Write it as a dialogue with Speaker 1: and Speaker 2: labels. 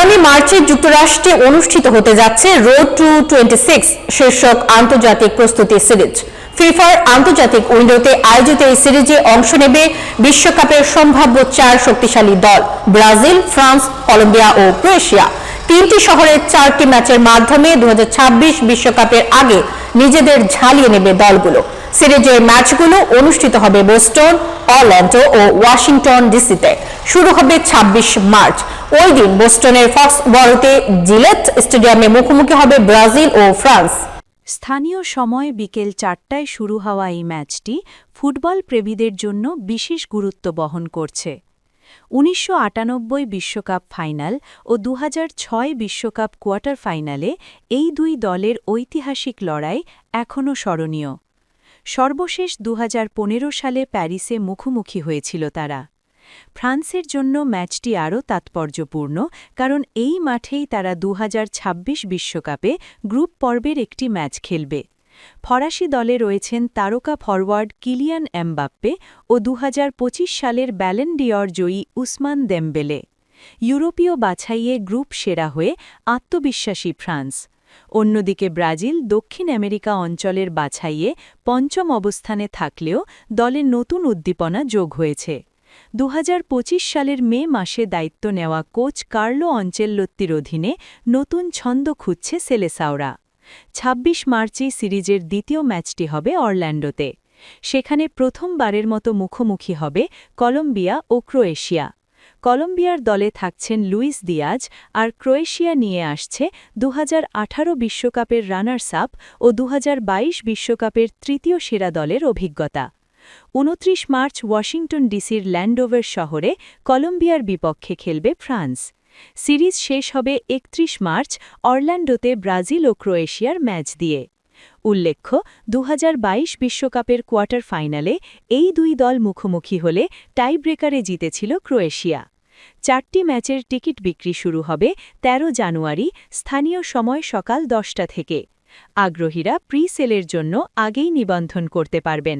Speaker 1: আগামী মার্চে যুক্তরাষ্ট্রে অনুষ্ঠিত হতে যাচ্ছে রোড টু 26 শীর্ষক আন্তর্জাতিক প্রস্তুতি সিরিজ। ফিফার আন্তর্জাতিক উইন্ডোতে আয়োজিত এই সিরিজে অংশ নেবে বিশ্বকাপের সম্ভাব্য 4 শক্তিশালী দল ব্রাজিল, ফ্রান্স, কলম্বিয়া ও ক্রোয়েশিয়া। 3টি শহরের 4টি ম্যাচের মাধ্যমে 2026 বিশ্বকাপের আগে নিজেদের ঝালিয়ে নেবে দলগুলো। সিরিজের ম্যাচগুলো অনুষ্ঠিত হবে বোস্টন, অরল্যান্ডো ও ওয়াশিংটন ডিসিতে। শুরু হবে 26 মার্চ। ওই দিন বোস্টনের ফক্সবরোতে জিলেট স্টেডিয়ামে মুখোমুখি হবে ব্রাজিল ও ফ্রান্স।
Speaker 2: স্থানীয় সময় বিকেল 4টায় শুরু হওয়া এই ম্যাচটি ফুটবল প্রেমীদের জন্য বিশেষ গুরুত্ব বহন করছে। 1998 বিশ্বকাপ ফাইনাল ও 2006 বিশ্বকাপ কোয়ার্টার ফাইনালে এই দুই দলের ঐতিহাসিক লড়াই এখনও স্মরণীয়। সর্বশেষ 2015 সালে প্যারিসে মুখোমুখি হয়েছিল তারা। ফ্রান্সের জন্য ম্যাচটি আরও তাৎপর্যপূর্ণ, কারণ এই মাঠেই তারা 2026 বিশ্বকাপে গ্রুপ পর্বের একটি ম্যাচ খেলবে। ফরাসি দলে রয়েছেন তারকা ফরওয়ার্ড কিলিয়ান এমবাপ্পে ও 2025 সালের ব্যালন ডি'অর জয়ী উসমান দেমবেলে। ইউরোপীয় বাছাইয়ে গ্রুপ সেরা হয়ে আত্মবিশ্বাসী ফ্রান্স। অন্যদিকে ব্রাজিল দক্ষিণ আমেরিকা অঞ্চলের বাছাইয়ে পঞ্চম অবস্থানে থাকলেও দলে নতুন উদ্দীপনা যোগ হয়েছে। 2025 সালের মে মাসে দায়িত্ব নেওয়া কোচ কার্লো অঞ্চেল্লোত্তির অধীনে নতুন ছন্দ খুঁজছে সেলেসাওরা। 26 মার্চেই সিরিজের দ্বিতীয় ম্যাচটি হবে অরল্যান্ডোতে। সেখানে প্রথমবারের মতো মুখোমুখি হবে কলম্বিয়া ও ক্রোয়েশিয়া। কলম্বিয়ার দলে থাকছেন লুইস দিয়াজ, আর ক্রোয়েশিয়া নিয়ে আসছে 2018 বিশ্বকাপের রানার্স আপ ও 2022 বিশ্বকাপের তৃতীয় সেরা দলের অভিজ্ঞতা। 29 মার্চ ওয়াশিংটন ডিসির ল্যান্ডোভার শহরে কলম্বিয়ার বিপক্ষে খেলবে ফ্রান্স। সিরিজ শেষ হবে 31 মার্চ অরল্যান্ডোতে ব্রাজিল ও ক্রোয়েশিয়ার ম্যাচ দিয়ে। উল্লেখ্য, 2022 বিশ্বকাপের কোয়ার্টার ফাইনালে এই দুই দল মুখোমুখি হলে টাইব্রেকারে জিতেছিল ক্রোয়েশিয়া। 4টি ম্যাচের টিকিট বিক্রি শুরু হবে 13 জানুয়ারি স্থানীয় সময় সকাল 10টা থেকে। আগ্রহীরা প্রি সেলের জন্য আগেই নিবন্ধন করতে পারবেন।